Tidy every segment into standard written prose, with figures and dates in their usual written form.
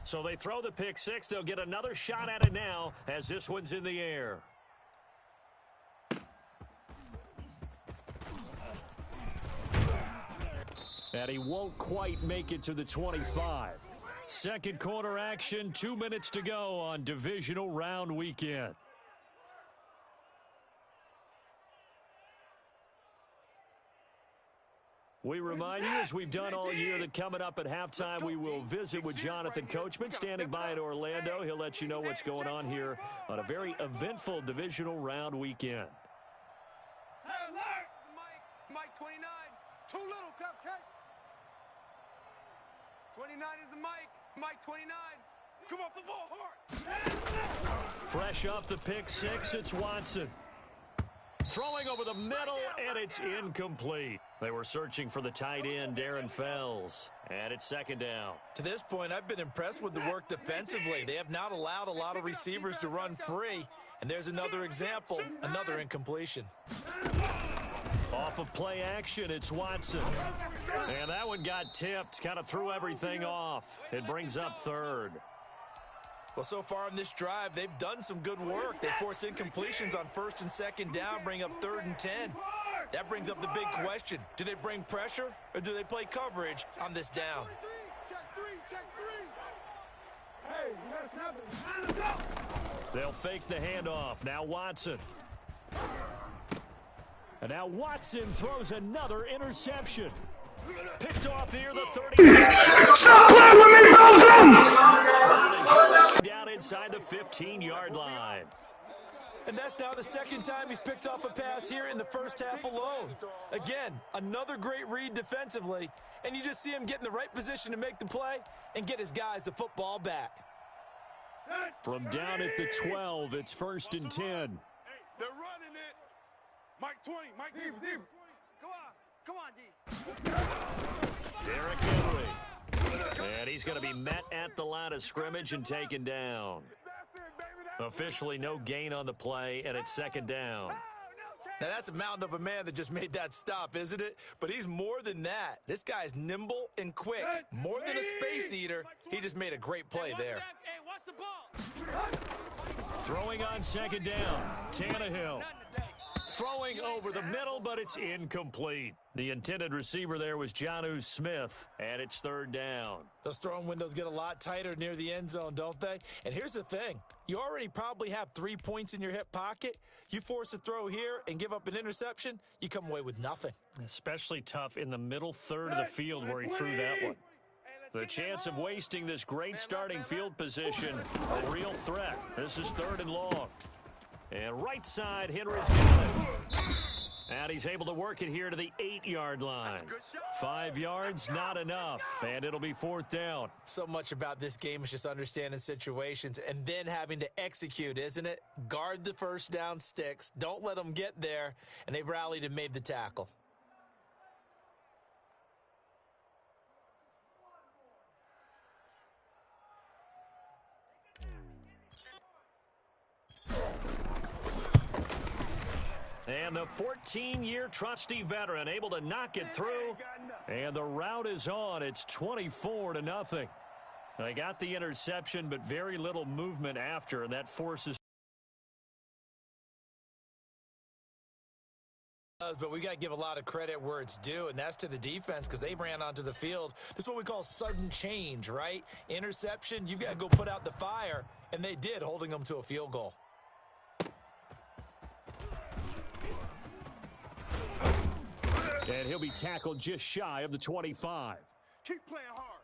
So they throw the pick six. They'll get another shot at it now as this one's in the air. And he won't quite make it to the 25. Second quarter action, 2 minutes to go on divisional round weekend. We remind you, as we've done all year, that coming up at halftime, we will visit with Jonathan Coachman, standing by in Orlando. He'll let you know what's going on here on a very eventful divisional round weekend. Hey, alert! Mike 29. Too little, cupcake. 29 is the Mike. Mike 29. Come off the ball hard. Fresh off the pick six, it's Watson. Throwing over the middle, and it's incomplete. They were searching for the tight end, Darren Fells, and it's second down. To this point, I've been impressed with the work defensively. They have not allowed a lot of receivers to run free, and there's another example, another incompletion. Off of play action, it's Watson. And that one got tipped, kind of threw everything off. It brings up third. Well, so far in this drive, they've done some good work. They force incompletions on first and second down, bring up 3rd and 10. That brings up the big question. Do they bring pressure, or do they play coverage on this down? Check three. Hey, you gotta snap it. They'll fake the handoff. Now Watson. And now Watson throws another interception. Picked off here, the 30. Stop playing with me, Belgium! Down inside the 15-yard line. And that's now the second time he's picked off a pass here in the first half alone. Again, another great read defensively, and you just see him get in the right position to make the play and get his guys the football back. From down at the 12, it's 1st and 10. They're running it. Mike 20. Mike deep. Come on, D. Derrick Henry. And he's going to be met at the line of scrimmage and taken down. Officially no gain on the play, and it's second down. Now that's a mountain of a man that just made that stop, isn't it? But he's more than that. This guy's nimble and quick. More than a space eater. He just made a great play there. Hey, watch the ball. Throwing on second down, Tannehill. Throwing over the middle, but it's incomplete. The intended receiver there was Jonnu Smith, and it's 3rd down. Those throwing windows get a lot tighter near the end zone, don't they? And here's the thing. You already probably have 3 points in your hip pocket. You force a throw here and give up an interception, you come away with nothing. Especially tough in the middle third of the field where he threw that one. The chance of wasting this great starting field position, a real threat. This is 3rd and long. And right side, Henry's got it. And he's able to work it here to the 8-yard line. 5 yards, not enough. And it'll be 4th down. So much about this game is just understanding situations and then having to execute, isn't it? Guard the first down sticks. Don't let them get there. And they've rallied and made the tackle. And the 14-year trusty veteran able to knock it through. And the route is on. It's 24-0. They got the interception, but very little movement after, and that forces. But we got to give a lot of credit where it's due, and that's to the defense because they ran onto the field. This is what we call sudden change, right? Interception, you've got to go put out the fire, and they did, holding them to a field goal. And he'll be tackled just shy of the 25. Keep playing hard.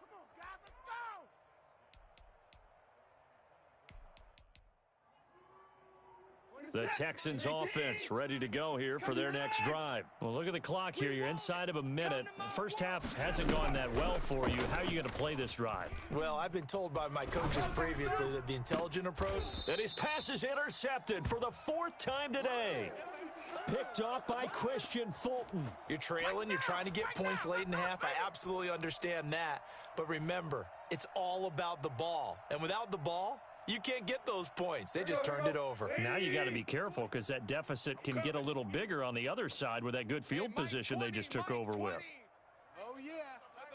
The Texans offense ready to go here for their next drive. Well, look at the clock here. You're inside of a minute. First half hasn't gone that well for you. How are you going to play this drive? Well, I've been told by my coaches previously that the intelligent approach. And his pass is intercepted for the 4th time today. Picked off by Christian Fulton. You're trailing. You're trying to get points late in half. I absolutely understand that. But remember, it's all about the ball. And without the ball, you can't get those points. They just turned it over. Now you got to be careful because that deficit can get a little bigger on the other side with that good field position they just took over with. Oh, yeah.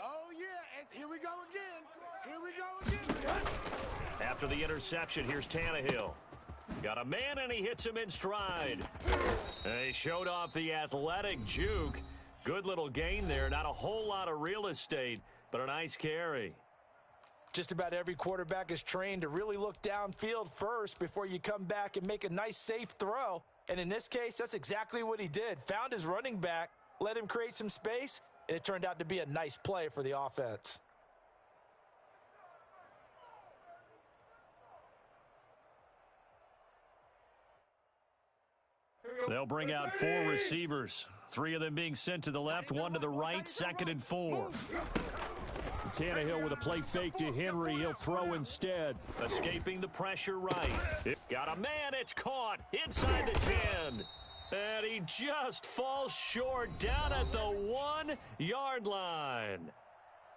Oh, yeah. And here we go again. Here we go again. after the interception. Here's Tannehill. Got a man, and he hits him in stride. And he showed off the athletic juke. Good little gain there. Not a whole lot of real estate, but a nice carry. Just about every quarterback is trained to really look downfield first before you come back and make a nice, safe throw. And in this case, that's exactly what he did. Found his running back, let him create some space, and it turned out to be a nice play for the offense. They'll bring out 4 receivers. 3 of them being sent to the left, 1 to the right, 2nd and 4. Tannehill with a play fake to Henry. He'll throw instead. Escaping the pressure right. Got a man, it's caught inside the 10. And he just falls short down at the 1-yard line.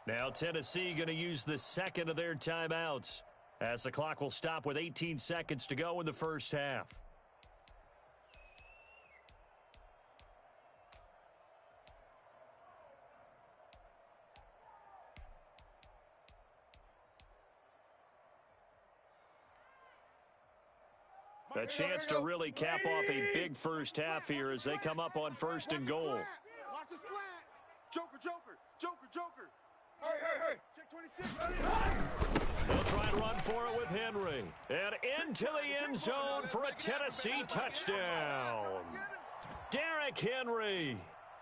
Now Tennessee going to use the second of their timeouts, as the clock will stop with 18 seconds to go in the first half. A chance to really cap off a big first half here as they come up on 1st and goal. Watch the slant. Joker, Joker, Joker, Joker. Hey. Check 26. They'll try and run for it with Henry. And into the end zone for a Tennessee touchdown. Derrick Henry,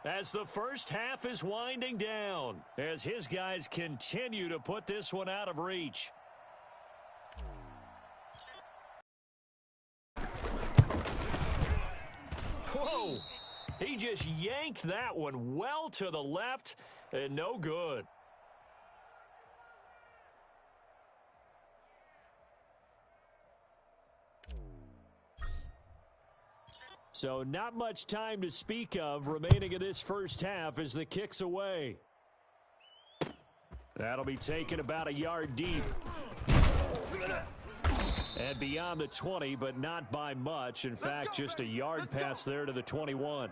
as the first half is winding down, as his guys continue to put this one out of reach. Whoa! He just yanked that one well to the left, and no good. So not much time to speak of remaining in this first half as the kick's away. That'll be taken about a yard deep. And beyond the 20, but not by much. In fact, just a yard pass there to the 21.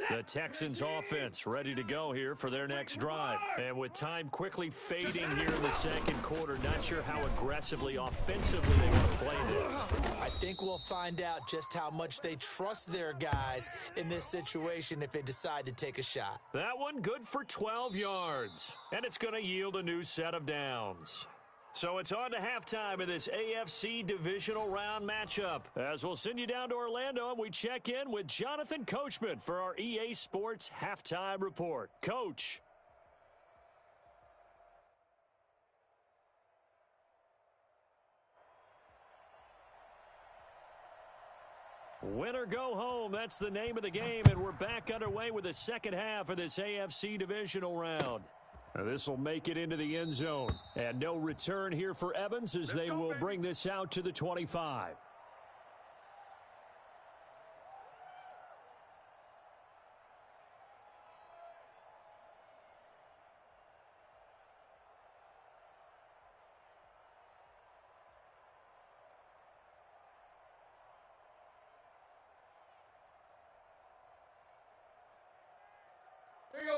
The Texans offense ready to go here for their next drive. And with time quickly fading here in the second quarter, not sure how aggressively, offensively they want to play this. I think we'll find out just how much they trust their guys in this situation if they decide to take a shot. That one good for 12 yards. And it's going to yield a new set of downs. So it's on to halftime of this AFC divisional round matchup. As we'll send you down to Orlando, and we check in with Jonathan Coachman for our EA Sports Halftime Report. Coach. Win or go home, that's the name of the game, and we're back underway with the second half of this AFC divisional round. This will make it into the end zone. And no return here for Evans as they will bring this out to the 25.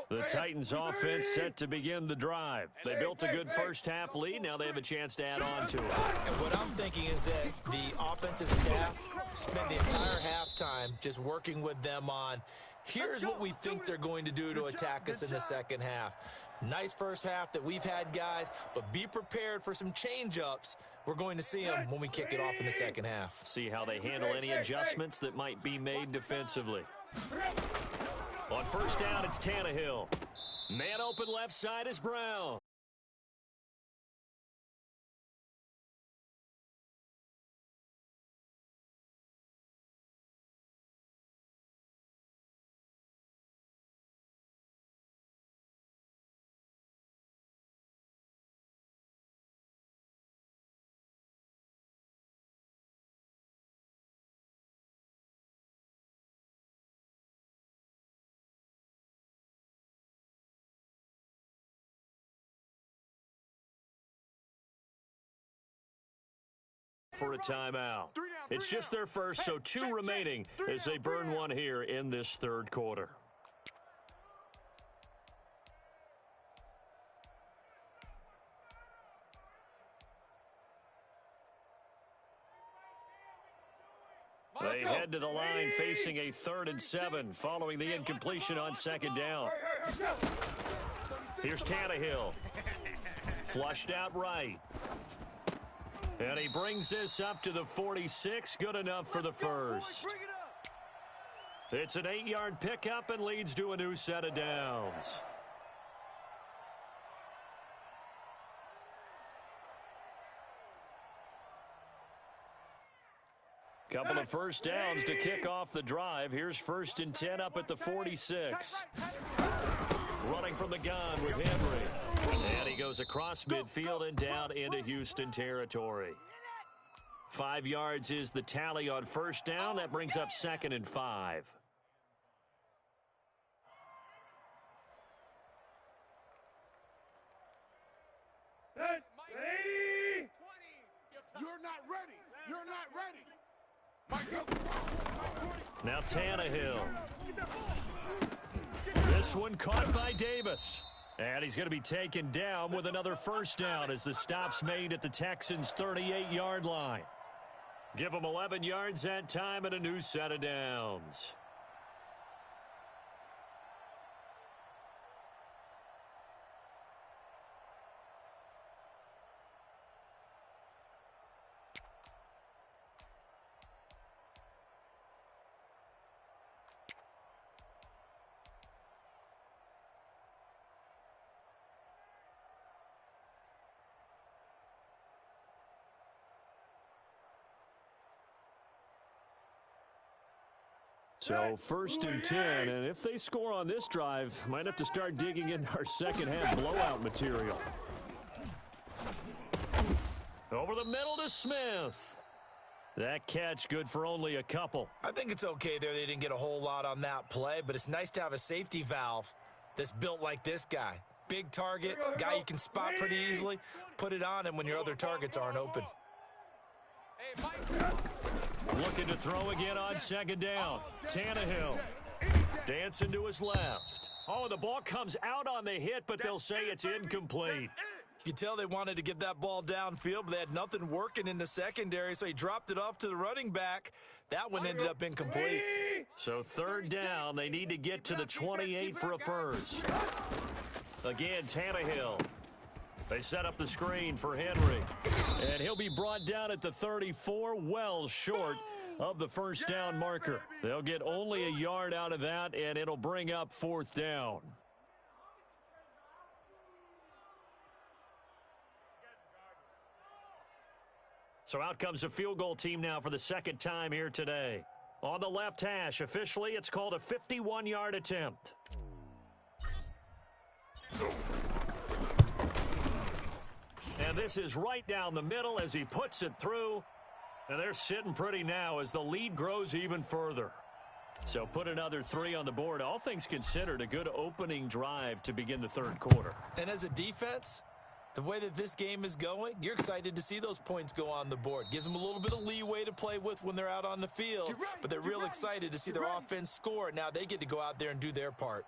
The Titans offense set to begin the drive. They built a good first half lead. Now they have a chance to add on to it. And what I'm thinking is that the offensive staff spent the entire halftime just working with them on, here's what we think they're going to do to attack us in the second half. Nice first half that we've had, guys, but be prepared for some change-ups. We're going to see them when we kick it off in the second half. See how they handle any adjustments that might be made defensively. On first down, it's Tannehill. Man open left side is Brown. for a timeout. It's just their first, so two remaining as they burn one here in this third quarter. They head to the line facing a 3rd and 7 following the incompletion on 2nd down. Here's Tannehill. Flushed out right. And he brings this up to the 46. Good enough for the first. It's an 8-yard pickup and leads to a new set of downs. Couple of first downs to kick off the drive. Here's 1st and 10 up at the 46. Running from the gun with Henry. And he goes across midfield and down into Houston territory. 5 yards is the tally on 1st down. That brings up 2nd and 5. You're not ready. You're not ready. Now Tannehill. This one caught by Davis. And he's going to be taken down with another 1st down as the stop's made at the Texans' 38-yard line. Give them 11 yards that time and a new set of downs. So 1st and 10, and if they score on this drive, might have to start digging in our second half blowout material. Over the middle to Smith. That catch good for only a couple. I think it's okay there. They didn't get a whole lot on that play, but it's nice to have a safety valve that's built like this guy. Big target, guy you can spot pretty easily. Put it on him when your other targets aren't open. Looking to throw again on 2nd down. Tannehill dancing to his left. Oh, the ball comes out on the hit, but they'll say it's incomplete. You can tell they wanted to get that ball downfield, but they had nothing working in the secondary, so he dropped it off to the running back. That one ended up incomplete. So 3rd down, they need to get to the 28 for a first. Again, Tannehill. They set up the screen for Henry. And he'll be brought down at the 34, well short of the 1st down marker. They'll get only a yard out of that, and it'll bring up 4th down. So out comes a field goal team now for the 2nd time here today. On the left hash, officially, it's called a 51-yard attempt. And this is right down the middle as he puts it through. And they're sitting pretty now as the lead grows even further. So put another 3 on the board. All things considered, a good opening drive to begin the 3rd quarter. And as a defense, the way that this game is going, you're excited to see those points go on the board. Gives them a little bit of leeway to play with when they're out on the field. But they're real excited to see their offense score. Now they get to go out there and do their part.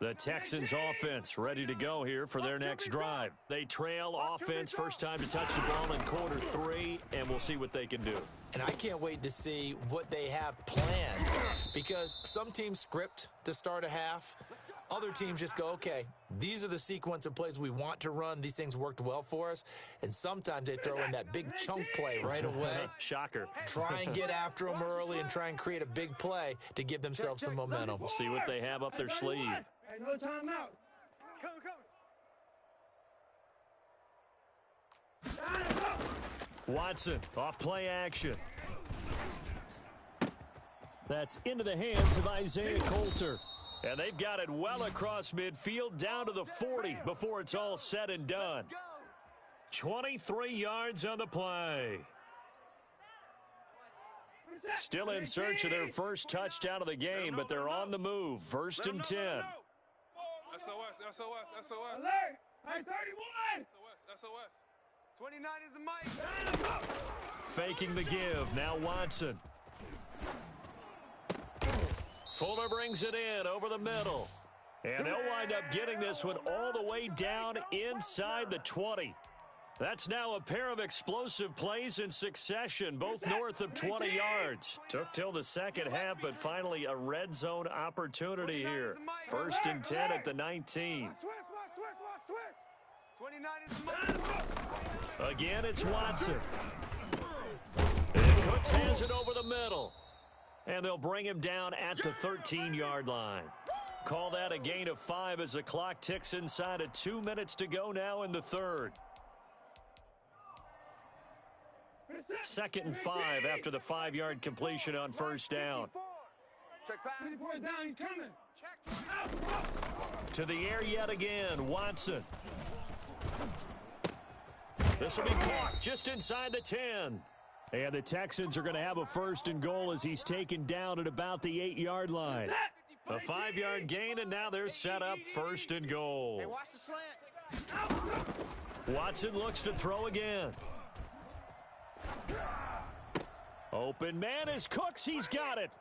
The Texans offense ready to go here for their next drive. They trail offense, first time to touch the ball in quarter 3, and we'll see what they can do. And I can't wait to see what they have planned, because some teams script to start a half. Other teams just go, okay, these are the sequence of plays we want to run. These things worked well for us. And sometimes they throw in that big chunk play right away. Shocker. Try and get after them early and try and create a big play to give themselves some momentum. We'll see what they have up their sleeve. Hey, no timeout. Come. Watson, off play action. That's into the hands of Isaiah Coulter. And they've got it well across midfield, down to the 40 before it's all said and done. 23 yards on the play. Still in search of their first touchdown of the game, but they're on the move. 1st and 10. SOS. Hey, 31! SOS. 29 is the mic. Faking the give. Now Watson. Fuller brings it in over the middle. And they'll wind up getting this one all the way down inside the 20. That's now a pair of explosive plays in succession, both north of 20 yards. Took till the second half, but finally a red zone opportunity here. 1st and 10 at the 19. 29 is the mic. Again, it's Watson. And Cooks has it over the middle. And they'll bring him down at the 13-yard line. Call that a gain of 5 as the clock ticks inside of 2 minutes to go now in the third. 2nd and 5 after the 5-yard completion on first down. Check back. Down, he's coming. To the air yet again, Watson. This will be caught just inside the 10. And the Texans are going to have a 1st and goal as he's taken down at about the 8-yard line. A 5-yard gain, and now they're set up 1st and goal. Hey, watch the slant. Watson looks to throw again. Open man is Cooks. He's got it.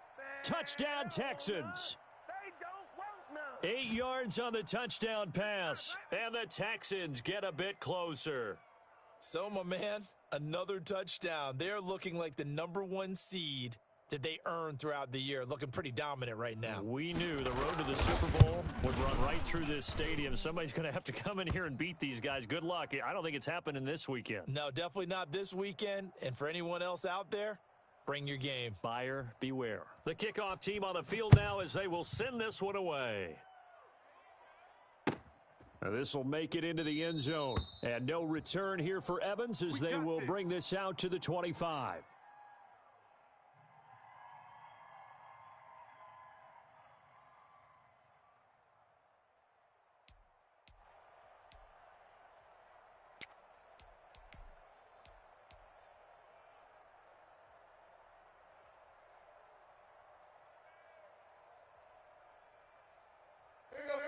Touchdown, Texans. 8 yards on the touchdown pass, and the Texans get a bit closer. So, my man, another touchdown. They're looking like the #1 seed that they earned throughout the year. Looking pretty dominant right now. We knew the road to the Super Bowl would run right through this stadium. Somebody's going to have to come in here and beat these guys. Good luck. I don't think it's happening this weekend. No, definitely not this weekend. And for anyone else out there, bring your game. Buyer beware. The kickoff team on the field now as they will send this one away. This will make it into the end zone. And no return here for Evans as they will bring this out to the 25.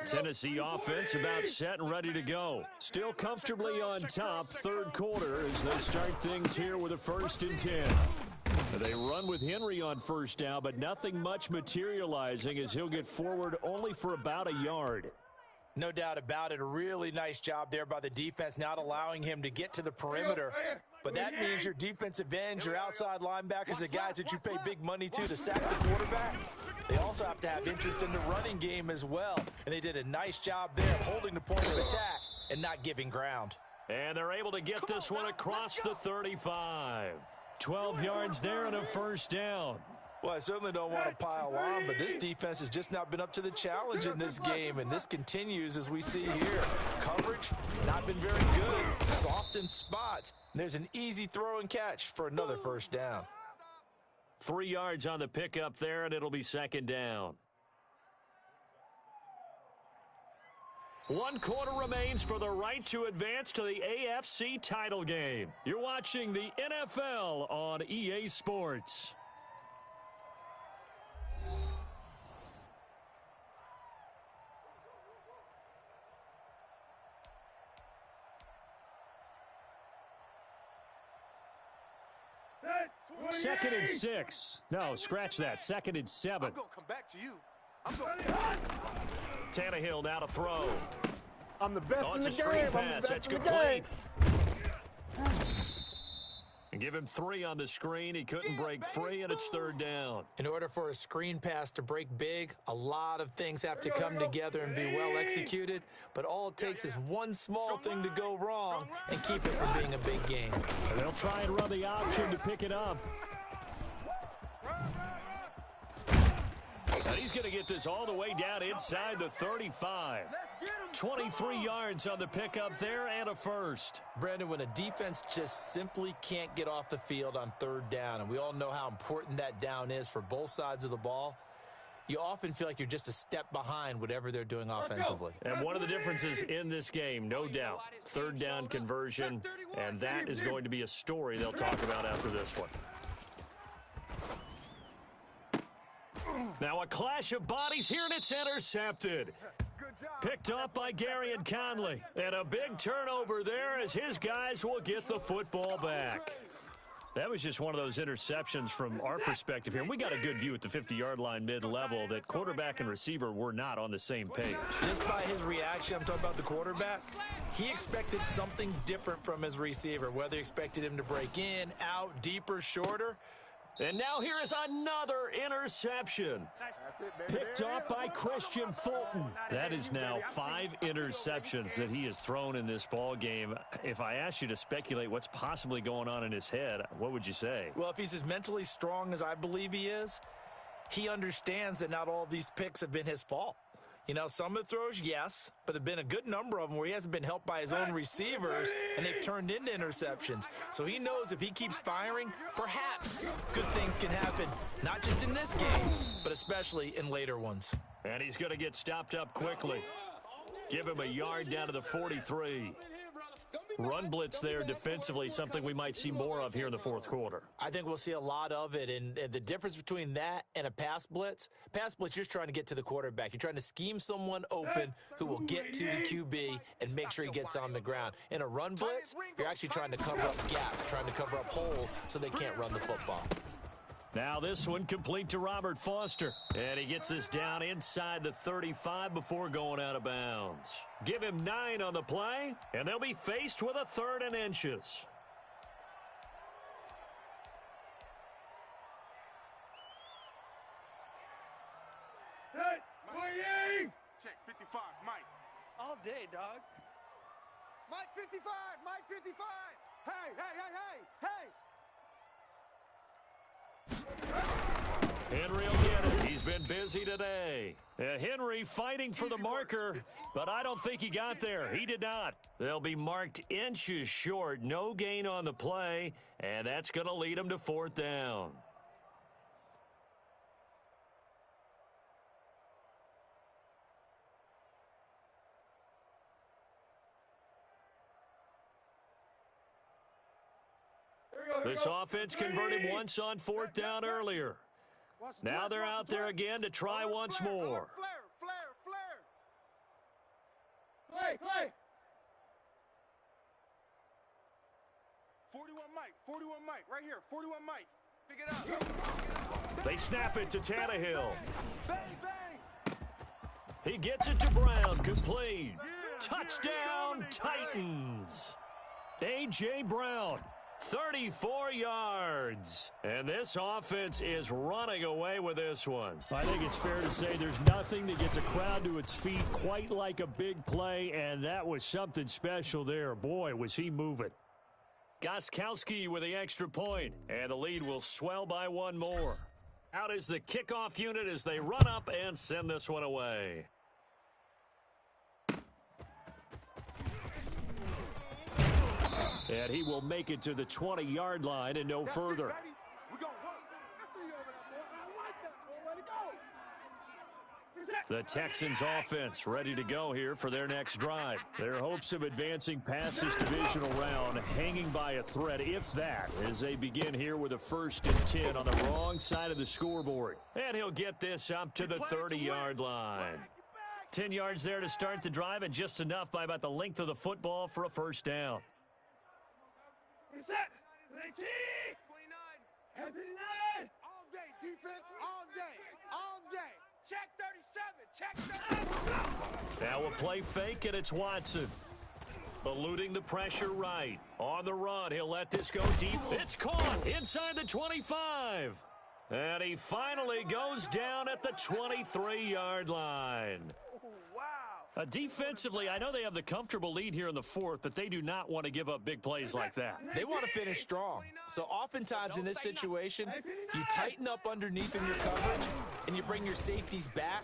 Tennessee offense about set and ready to go. Still comfortably on top, third quarter as they start things here with a 1st and 10. They run with Henry on first down, but nothing much materializing as he'll get forward only for about a yard. No doubt about it. A really nice job there by the defense, not allowing him to get to the perimeter. But that means your defensive ends, your outside linebackers, the guys that you pay big money to sack the quarterback, they also have to have interest in the running game as well. And they did a nice job there of holding the point of attack and not giving ground. And they're able to get this one across the 35. 12 yards there and a 1st down. Well, I certainly don't want to pile on, but this defense has just not been up to the challenge in this game, and this continues as we see here. Coverage, not been very good. Soft in spots. There's an easy throw and catch for another 1st down. 3 yards on the pickup there, and it'll be 2nd down. 1 quarter remains for the right to advance to the AFC title game. You're watching the NFL on EA Sports. Second and 6. No, scratch that. 2nd and 7. I'm going to come back to you. I'm going Tannehill now to throw. I'm the best in the Screen game. I'm pass. the That's best in the game. complete. And give him 3 on the screen. He couldn't break free, and it's 3rd down. In order for a screen pass to break big, a lot of things have to come together and be well executed. But all it takes is one small thing to go wrong and keep it from being a big game. And they'll try and run the option to pick it up. And he's going to get this all the way down inside the 35. 23 yards on the pickup there and a 1st. Brandon, when a defense just simply can't get off the field on 3rd down, and we all know how important that down is for both sides of the ball, you often feel like you're just a step behind whatever they're doing offensively. And one of the differences in this game, no doubt, 3rd down conversion, and that is going to be a story they'll talk about after this one. Now a clash of bodies here, and it's intercepted. Picked off by Gary and Conley. And a big turnover there as his guys will get the football back. That was just one of those interceptions from our perspective here. We got a good view at the 50-yard line mid-level that quarterback and receiver were not on the same page. Just by his reaction, I'm talking about the quarterback, he expected something different from his receiver, whether he expected him to break in, out, deeper, shorter. And now here is another interception. Picked off by Christian Fulton. That is now 5 interceptions that he has thrown in this ball game. If I asked you to speculate what's possibly going on in his head, what would you say? Well, if he's as mentally strong as I believe he is, he understands that not all of these picks have been his fault. You know, some of the throws, yes, but there have been a good number of them where he hasn't been helped by his own receivers, and they've turned into interceptions. So he knows if he keeps firing, perhaps good things can happen, not just in this game, but especially in later ones. And he's going to get stopped up quickly. Give him a yard down to the 43. Run blitz there defensively, something we might see more of here in the fourth quarter. I think we'll see a lot of it, and the difference between that and a pass blitz, you're just trying to get to the quarterback. You're trying to scheme someone open who will get to the QB and make sure he gets on the ground. In a run blitz, you're actually trying to cover up gaps, trying to cover up holes so they can't run the football. Now this one complete to Robert Foster. And he gets us down inside the 35 before going out of bounds. Give him 9 on the play, and they'll be faced with a 3rd and inches. Check, 55, Mike. All day, dog. Mike 55, Mike 55. Hey, hey, hey, hey, hey. Henry will get it. He's been busy today. Henry fighting for the marker, but I don't think he got there. He did not. They'll be marked inches short. No gain on the play, and that's going to lead them to 4th down. This offense converted once on 4th down earlier. Now they're out there again to try once more. Flare. Play. 41 Mike, right here, 41 Mike. Pick it up. They snap it to Tannehill. Bang, bang. He gets it to Brown, complete. Touchdown, Titans. A.J. Brown. 34 yards. And this offense is running away with this one. I think it's fair to say there's nothing that gets a crowd to its feet quite like a big play, and that was something special there. Boy, was he moving. Gostkowski with the extra point, and the lead will swell by 1 more. Out is the kickoff unit as they run up and send this one away. And he will make it to the 20-yard line and no further. The Texans offense ready to go here for their next drive. Their hopes of advancing past this divisional round hanging by a thread, if that, as they begin here with a 1st and 10 on the wrong side of the scoreboard. And he'll get this up to the 30-yard line. 10 yards there to start the drive, and just enough by about the length of the football for a 1st down. Set. 19. 29. 59. All day, defense, all day. All day. Check 37. Check 37. Now a play fake, and it's Watson. Eluding the pressure right. On the run, he'll let this go deep. It's caught inside the 25. And he finally goes down at the 23-yard line. Defensively, I know they have the comfortable lead here in the 4th, but they do not want to give up big plays like that. They want to finish strong. So oftentimes in this situation, you tighten up underneath in your coverage, and you bring your safeties back.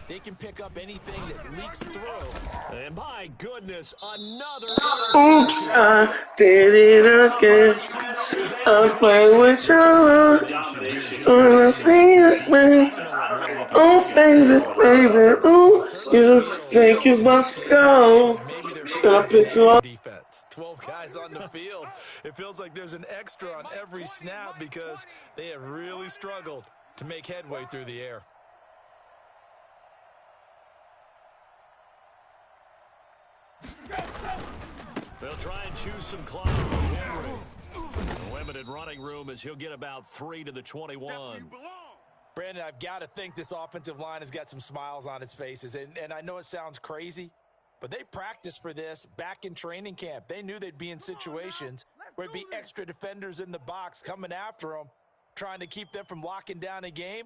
They can pick up anything that leaks through. And my goodness, another... Oops, I did it again. I play with your when I see it, man. Oh, baby, ooh, you think you must go. I'll pick you up. Defense. 12 guys on the field. It feels like there's an extra on every snap because they have really struggled to make headway through the air. chew some clock on Henry. Limited running room as he'll get about 3 to the 21. Brandon, I've got to think this offensive line has got some smiles on its faces. And I know it sounds crazy, but they practiced for this back in training camp. They knew they'd be in situations where it'd be extra defenders in the box coming after them, trying to keep them from locking down a game.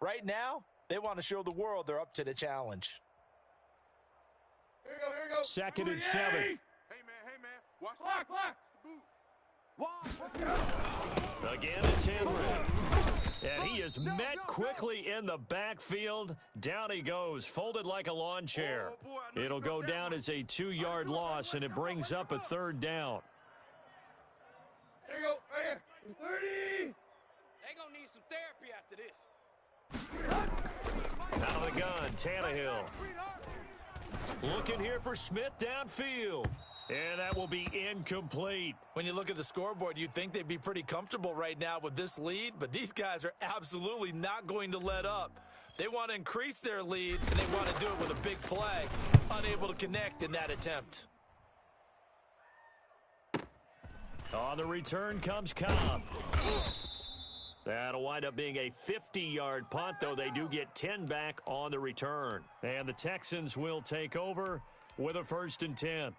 Right now, they want to show the world they're up to the challenge. Here we go. 2nd and 7. Hey, man. Watch the boot. Again, it's Henry. And he is met quickly in the backfield. Down he goes, folded like a lawn chair. It'll go down as a 2-yard loss, and it brings up a 3rd down. There you go, right here. 30. They're going to need some therapy after this. Out of the gun, Tannehill. Looking here for Smith downfield. And that will be incomplete. When you look at the scoreboard, you'd think they'd be pretty comfortable right now with this lead, but these guys are absolutely not going to let up. They want to increase their lead, and they want to do it with a big play. Unable to connect in that attempt. On the return comes Cobb. That'll wind up being a 50-yard punt, though they do get 10 back on the return. And the Texans will take over with a 1st and 10.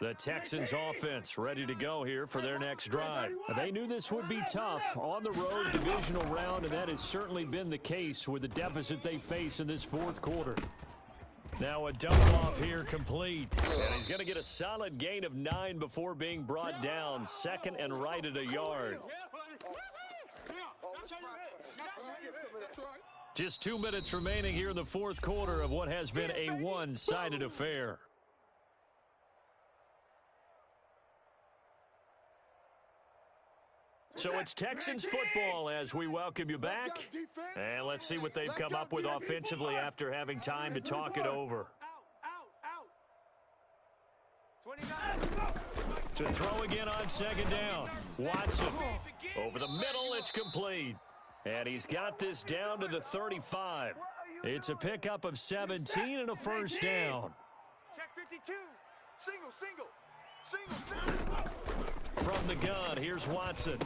The Texans offense ready to go here for their next drive. They knew this would be tough on the road divisional round, and that has certainly been the case with the deficit they face in this 4th quarter. Now a dump off here complete. And he's going to get a solid gain of 9 before being brought down. 2nd and right at a yard. Just 2 minutes remaining here in the 4th quarter of what has been a one-sided affair. So it's Texans football as we welcome you back. And let's see what they've come up with offensively after having time to talk it over. To throw again on 2nd down. Watson over the middle. It's complete. And he's got this down to the 35. It's a pickup of 17 and a 1st down. Check 52. Single. From the gun, here's Watson.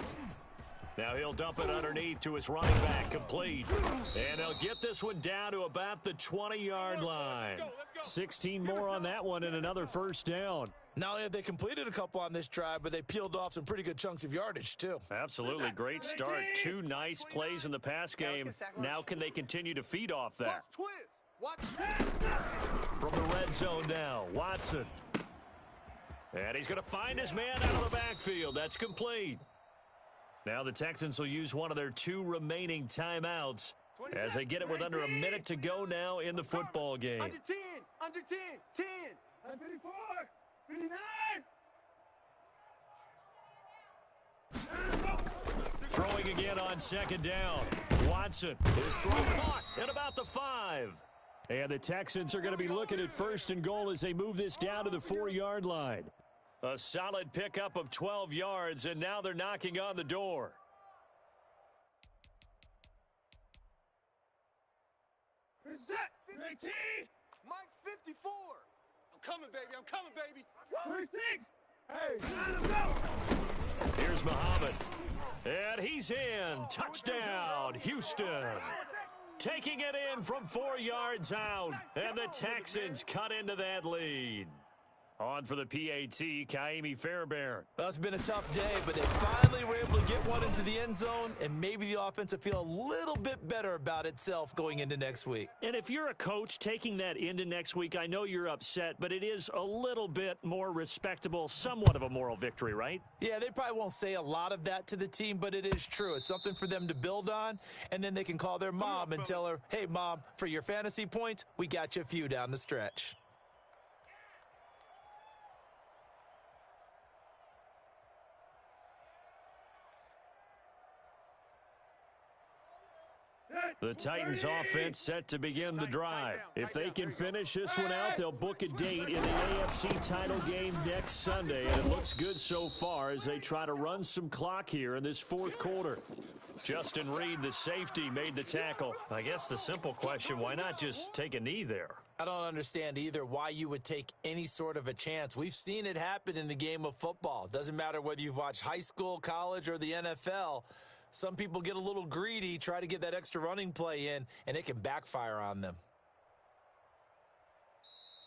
Now he'll dump it underneath to his running back, complete. And he'll get this one down to about the 20-yard line. 16 more on that one and another 1st down. Not only have they completed a couple on this drive, but they peeled off some pretty good chunks of yardage, too. Absolutely. Great start. 2 nice plays in the pass game. Now can they continue to feed off that? From the red zone now, Watson. And he's going to find his man out of the backfield. That's complete. Now the Texans will use one of their 2 remaining timeouts as they get it with under a minute to go now in the football game. Under 10. 54. 59. Throwing again on 2nd down. Watson, his throw caught at about the 5. And the Texans are going to be looking at 1st and goal as they move this down to the 4-yard line. A solid pickup of 12 yards, and now they're knocking on the door. Set 15. Mike 54. I'm coming, baby. 26. Hey, let's go. Here's Muhammad. And he's in. Touchdown, Houston. Taking it in from 4 yards out. And the Texans cut into that lead. On for the PAT, Kaimi Fairbairn. Well, it's been a tough day, but they finally were able to get one into the end zone, and maybe the offense will feel a little bit better about itself going into next week. And if you're a coach taking that into next week, I know you're upset, but it is a little bit more respectable, somewhat of a moral victory, right? Yeah, they probably won't say a lot of that to the team, but it is true. It's something for them to build on, and then they can call their mom and tell her, hey, Mom, for your fantasy points, we got you a few down the stretch. The Titans offense set to begin the drive. If they can finish this one out, they'll book a date in the AFC title game next Sunday. And it looks good so far as they try to run some clock here in this 4th quarter. Justin Reed, the safety, made the tackle. I guess the simple question, why not just take a knee there? I don't understand either why you would take any sort of a chance. We've seen it happen in the game of football. Doesn't matter whether you've watched high school, college, or the NFL. Some people get a little greedy, try to get that extra running play in, and it can backfire on them.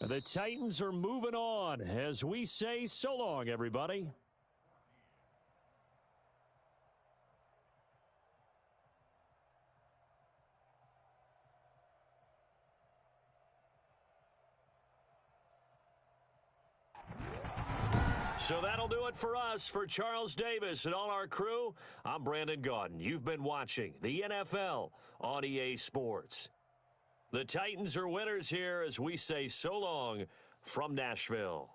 The Titans are moving on as we say so long, everybody. So that'll do it for us. For Charles Davis and all our crew, I'm Brandon Gaudin. You've been watching the NFL on EA Sports. The Titans are winners here as we say so long from Nashville.